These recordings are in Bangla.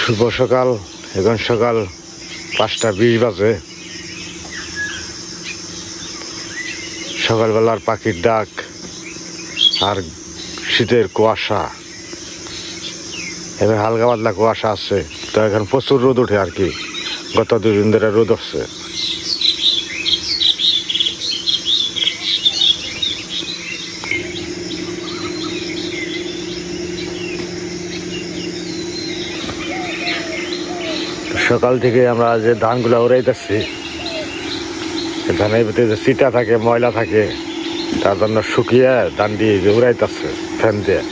শুভ সকাল। এখন সকাল 5:20 বাজে। সকালবেলার পাখির ডাক আর শীতের কুয়াশা, এখন হালকা পাতলা কুয়াশা আছে। তো এখন প্রচুর রোদ ওঠে আর কি, গত 2 দিন ধরে রোদ উঠছে। সকাল থেকে আমরা যে ধানগুলো উড়াইতেছি, ধানের ভিতরে যে চিটা থাকে, ময়লা থাকে, তার জন্য শুকিয়ে ধান দিয়ে যে উড়াইতেছে ফ্যান দিয়ে।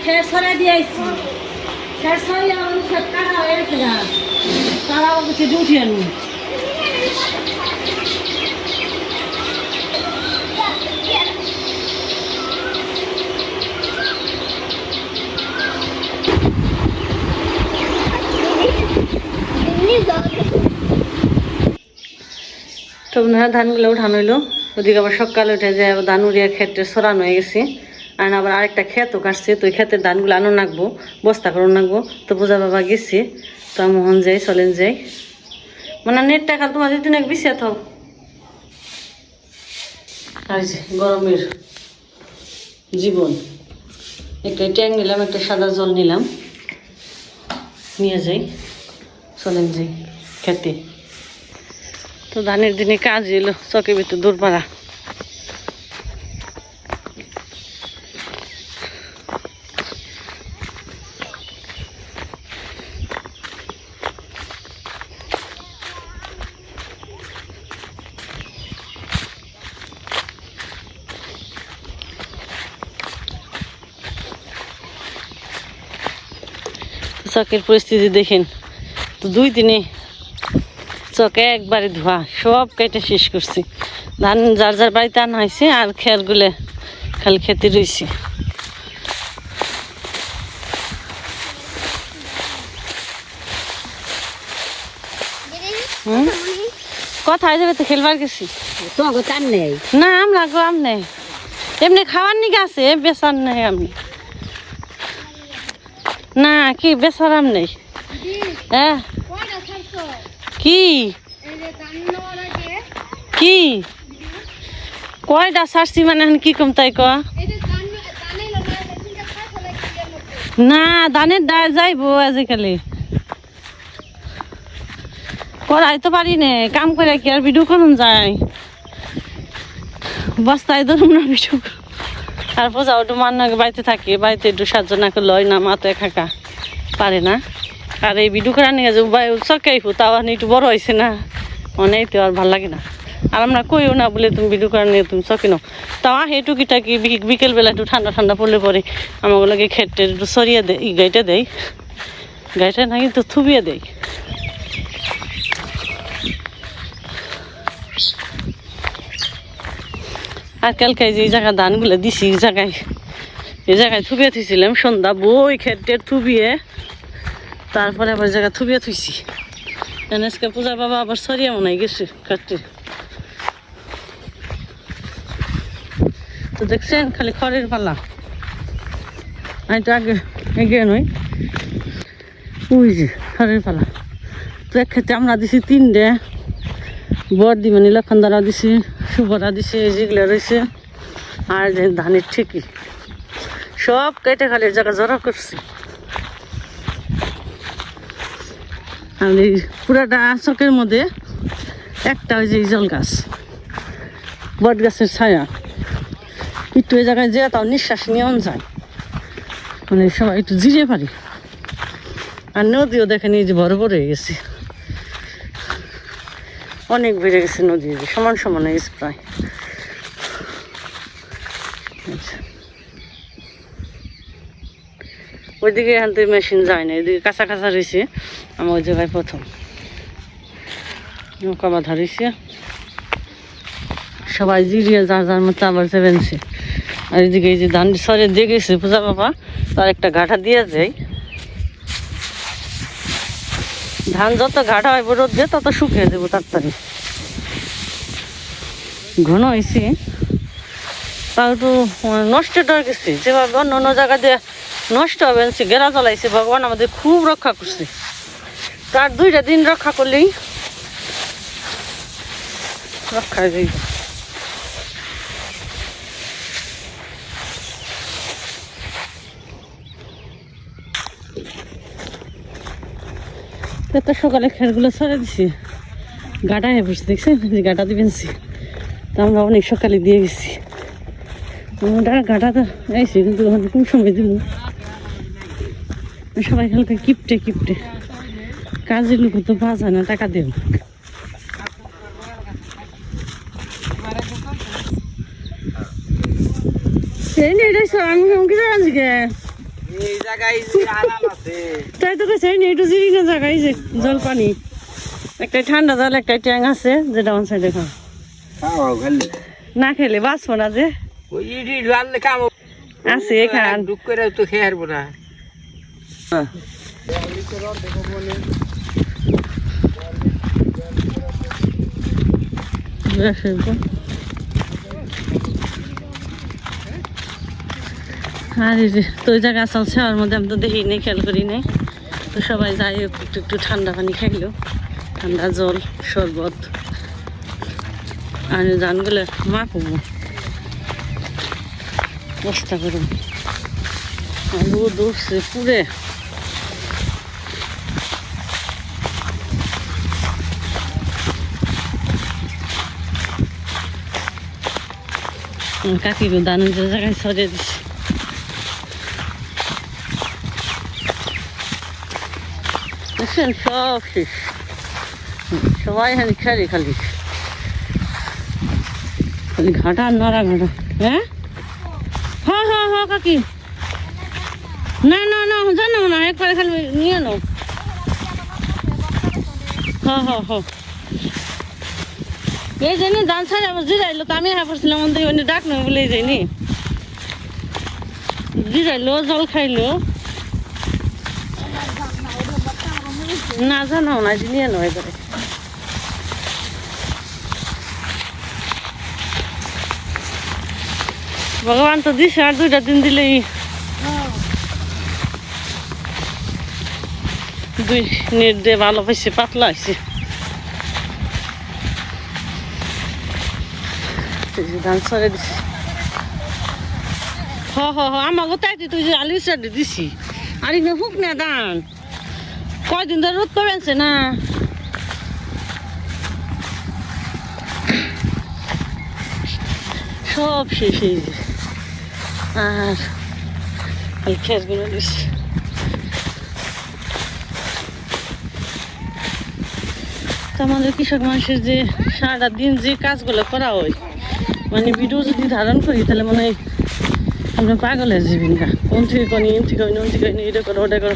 খের সরা দিয়েছি, খের সরিয়ে আমার খেত কাটা হয়ে গেছে গা, তারাও কিছু উঠিয়ে আনি। তো আপনারা ধানগুলো উঠানো হইলো। ওদিকে আবার সকালে উঠে যায় ধান উড়িয়ে খেতে সরানো হয়ে গেছে। আর আবার আরেকটা ক্ষেতও কাটছে, তো ওই ক্ষেতের ধানগুলো আনো নাকবো, বস্তা করে নাকবো। তো পূজা বাবা গেছে, তো মোহন যাই, চলেন যাই। মানে নেটটা খাল তোমার যদি নাকি বিছিয়ে থাও। আর গরমের জীবন, একটা ট্যাং নিলাম, একটা সাদা জল নিলাম, নিয়ে যাই, চলেন যাই খেতে। তো ধানের দিনে কাজ এলো, চকের ভিতর দূর পাড়া। চকের পরিস্থিতি দেখেন, তো 2 দিনে চকে একবারে ধোয়া, সব কেটে শেষ করছি। ধান যার যার বাড়িতে আনা হয়েছে, আর খেয়ারগুলো খালি খেতে রয়েছে। কোথায় যাবে তো খেলবার গেছি? তোমাকে টান নেই না আমরা গো আম নেই, এমনি খাওয়ার নিকে আছে, বেচার নেই আমি। না কি বেচার আম নেই? হ্যাঁ কি কি কয়টা ছাড়ছি মানে এখন কি কম তাই ক? না ধানের ডায় যাইবো আজকালি, করাই তো পারি নে, কাম করে কি আর ভিডিও করুন যায়? বস্তায় ধরুন না ভিডিও, আর বোঝা একটু মান্নাকে বাড়িতে থাকি, বাড়িতে একটু সাহায্য না করলে হয় না, মাতে খাকা পারে না। আর এই ভিডিও করার নিয়ে চকাইফু তাও একটু বড় হয়েছে না, মানে তো আর ভাল লাগে না। আর আমরা কইও না বলে তুমি ভিডিও করার নিয়ে তুমি চকি নাও, তাও হেটুকিটা কি বিকেলবেলা একটু ঠান্ডা ঠান্ডা পড়লে পরে আমাগুলোকে খেটে একটু সরিয়ে দেয়, গাইটা দেয়, গাইটা না কিন্তু থুবিয়ে দেয়। আর কালকে যে জায়গায় ধানগুলো দিছি, এই জায়গায় থুবিয়ে থুইছিলাম সন্ধ্যা, বই খেটের থুবিয়ে তারপরে আবার জায়গা থুবিয়ে থুইছি। আজকে পূজা বাবা আবার সরিয়ে মনে গেছে কাটতে। তো দেখছেন খালি খড়ের পালা, আমি তো আগে এগিয়ে নই, ওই যে খড়ের পালা। তো এক ক্ষেত্রে আমরা দিছি 3টে, বর্দি মানে লক্ষণদারা দিছি, শুভরা দিছি, যেগুলো রয়েছে। আর যে ধানের ঠিকই সব কেটে খালি জায়গা জড়া করছি। আর এই পুরাটা চকের মধ্যে একটা ওই যে জল গাছ, বট গাছের ছায়া, একটু ওই জায়গায় যে তাও নিঃশ্বাস নিয়ন যায়, মানে সবাই একটু জিরে পারি। আর নদীও দেখেন এই যে বড় বড় হয়ে গেছে, অনেক বেড়ে গেছে নদী, সমান সমান হয়ে গেছে প্রায়। ওইদিকে এখান থেকে মেশিন যায় না, এদিকে কাঁচা কাঁচা রয়েছে। আমার ওই জায়গায় প্রথম নৌকা বাঁধা রয়েছে, সবাই জিরিয়ে যার যার মতো আবার যাবেনছে। আর এদিকে এই যে ধান সরে দিয়ে গেছে পূজা বাবা, তার একটা ঘাটা দিয়ে যায়। ধান যত ঘাটা হয় রোদ দিয়ে তত শুকিয়ে দেবো তাড়াতাড়ি। ঘন হয়েছে তাও একটু নষ্ট হয়ে গেছে, যেভাবে অন্য অন্য জায়গা দিয়ে নষ্ট হবে গেরা জ্বলাইছে। ভগবান আমাদের খুব রক্ষা করছে, তার 2টা দিন রক্ষা করলেই রক্ষা হয়ে যাইব। এত সকালে খেরগুলো ছড়ে দিছি, গাটা হয়ে বসে দেখছেন, গাটা দিবেনছি, তা আমরা অনেক সকালে দিয়ে গেছি। আমরা গাটা তো আইসি, কিন্তু কোন সময় দিব সবাই হালকা কিপটে কিপটে, কাজের লোক তো পাওয়া যায় না, টাকা দেব। তাই তো কেছে একটু জিরিনো জায়গায় যে জল পানি, একটা ঠান্ডা জল, একটা ট্যাং আছে যেটা আমার সাইডে খাও না খেলে বাঁচবো না, যে আছে এখান তো খেয়ে হারবো না। আর এই যে তো ওই জায়গা চলছে, ওর মধ্যে আমি তো দেখি নেই, খেয়াল করি নাই। তো সবাই যাই একটু একটু ঠান্ডা পানি খাইলো, ঠান্ডা জল শরবত। আর ধানগুলো মাখবো বস্তা করবো, রোদ উঠছে পুরে। কাকিরও দান জায়গায় সরিয়ে দিচ্ছে। দেখছেন সব শেষ, সবাই খালি খালি খালি খালি ঘাটা নড়া ঘাটা। হ্যাঁ হ্যাঁ হ্যাঁ হ্যাঁ কাকি, না না না তখন জানো না একবারে খালি নিয়ে নাও হ এই জানি ধান ছাড়া আবার জিরাইলো তো আমি হ্যাঁ পড়ছিলাম ডাক নয় বলে এই যাইনি জিরাইলো জল খাইলো না জানো না নিয়ে নাও এবারে ভগবান তো দিছে আর 2টা দিন দিলেই 2 নেট দিয়ে ভালো পাইছে পাতলা হয়েছে ধান ছড়ে দিছি আমাকে তাই তুই যে আলু সাইডে দিছি আর এখানে হুক না ধান কয়দিন ধরে রোদ পাবেনছে না সব শেষ হয়ে যায় আর খালি খেসগুলো দিছি আমাদের কৃষক মানুষের যে সারাটা দিন যে কাজগুলো করা হয় মানে ভিডিও যদি ধারণ করি তাহলে মনে হয় আপনার পাগল হয়ে যাবেন গা কোন থেকে কনি এন থেকে কনি ওন থেকে কনি এটা করো ওটা করো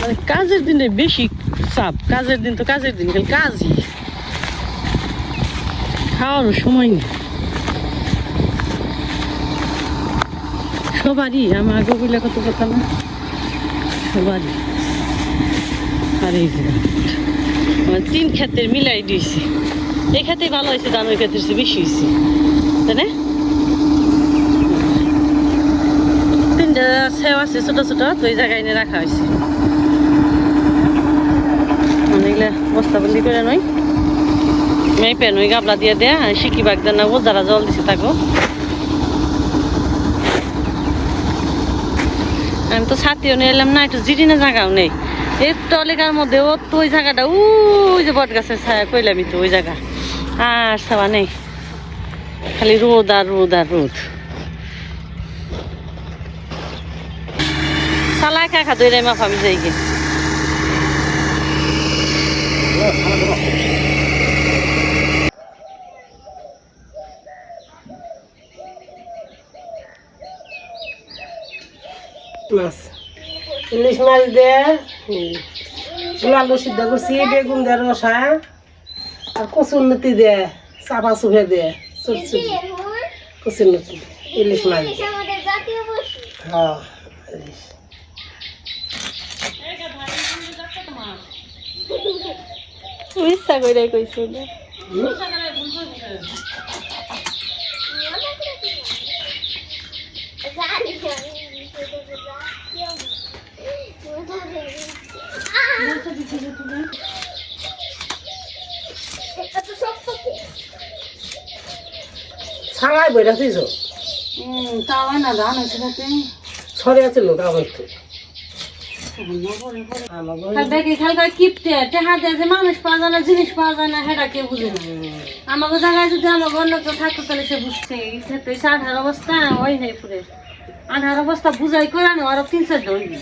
মানে কাজের দিনে বেশি চাপ কাজের দিন তো কাজের দিন খালি কাজই খাওয়ারও সময় নেই সবারই আমার আগে বলে কত কথা না সবারই আর এই যে 3 ক্ষেতের মিলাই দিয়েছি এই ক্ষেতে ভালো হয়েছে ধান ওই ক্ষেত্রে বেশি হয়েছে তাই না 3টা সেও আছে ছোট ছোট তো এই জায়গায় এনে রাখা হয়েছে অনেকগুলা বস্তাবন্দি করে নয় মেপে নই গাবলা দিয়ে দেয় শিকি বাগ দেন না যারা জল দিছে তাকে আমি তো ছাতিও নিয়ে এলাম না একটু জিরিনে জায়গাও নেই এই টলিকার মধ্যে ও তো ওই জায়গাটা ওই যে বট গাছের ছায়া কইলামই তো ওই জায়গা আর ছাওয়া নেই খালি রোদ আর রোদ আর রোদ সালাই খা দই রে মাফ আমি যাই গে ইলিশ মাছ দিয়ে আলু সিদ্ধ করছি বেগুন দিয়ে রসা আর কচুর লতি দিয়ে চাপা চুভে দিয়ে চুপচুপ কচুর লতি ইলিশ মাছ হ্যাঁ ইলিশ ইচ্ছা করে কইছো ছাড়াই বইটা তুইছ তাও না ধান হয়েছে তাতে ছড়ে আছে লোক আমার তো দেখি খালকা কিপটে টেহা দেয় যে মানুষ পাওয়া যায় না জিনিস পাওয়া যায় না সেটা কেউ বুঝে না আমাকে জায়গায় যদি আমাকে অন্য কেউ থাকতো তাহলে সে বুঝছে তো আধার অবস্থা ওই নেই পুরে আধার অবস্থা বুঝাই করে না আরো 3-4 ধরবি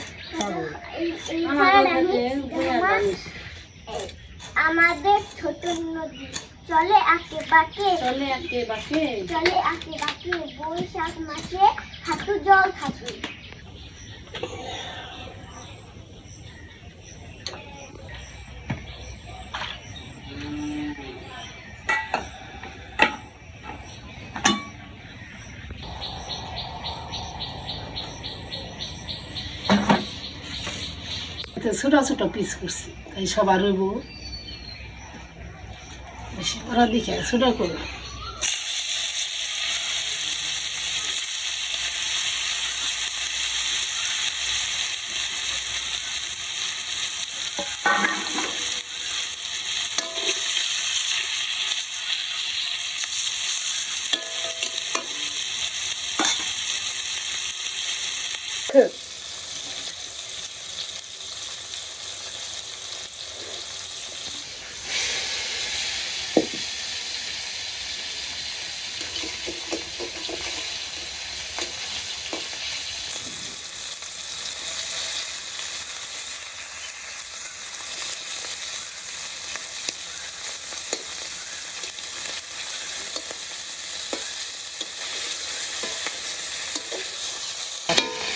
আমাদের ছোট নদী চলে আঁকে বাঁকে বৈশাখ মাসে হাঁটু জল থাকে ছোট ছোট পিস করছি তাই সবার রইব বেশি করা দেখে ছোট করো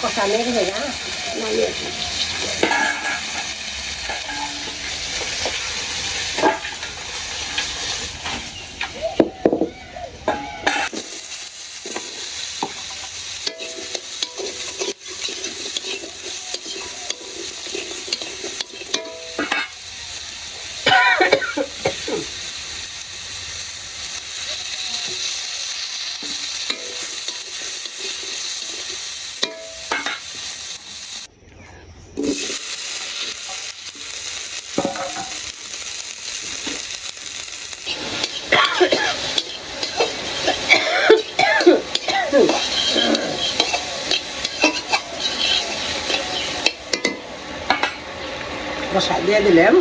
কষা নেই না নামিয়ে আসি। বসাই দিয়ে দিলাম।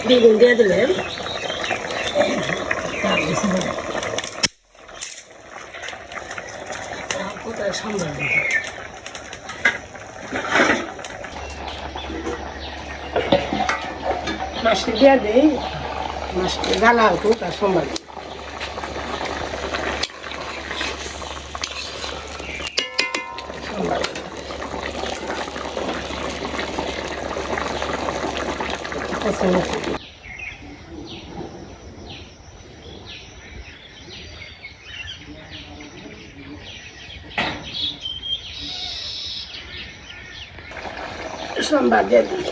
বেগুন দিয়ে দিলাম। কোথায় সম্ভব মাছটি দিয়ে দেই, মাছটি গালা হতো তার সম্ভব। সোমবার দিয়ে দিই।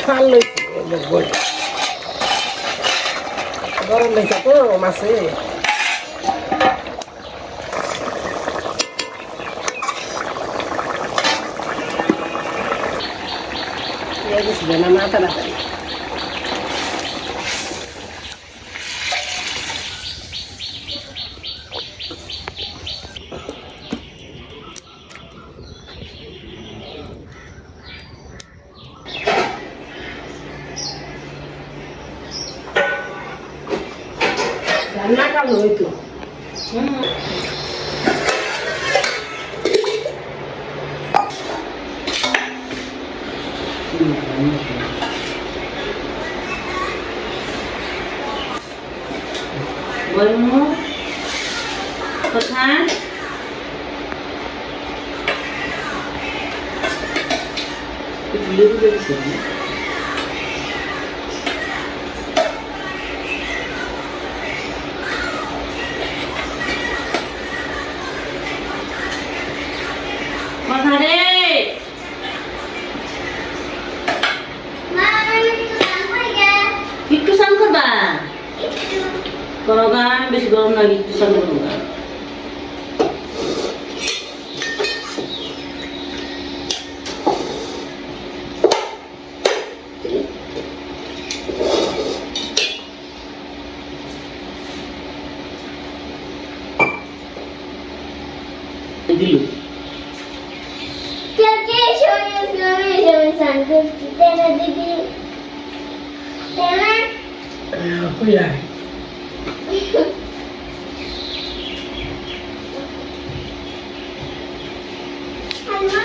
শাল লইছি গরম হয়েছে তো মাছে। না মাথা রাখা রান্না কালো হইতো। বলমু কোথায় কোথায় রে একটু স্নান করবা করো গান বেশি গরম লাগে একটু স্নান করবো গা দিল Alma,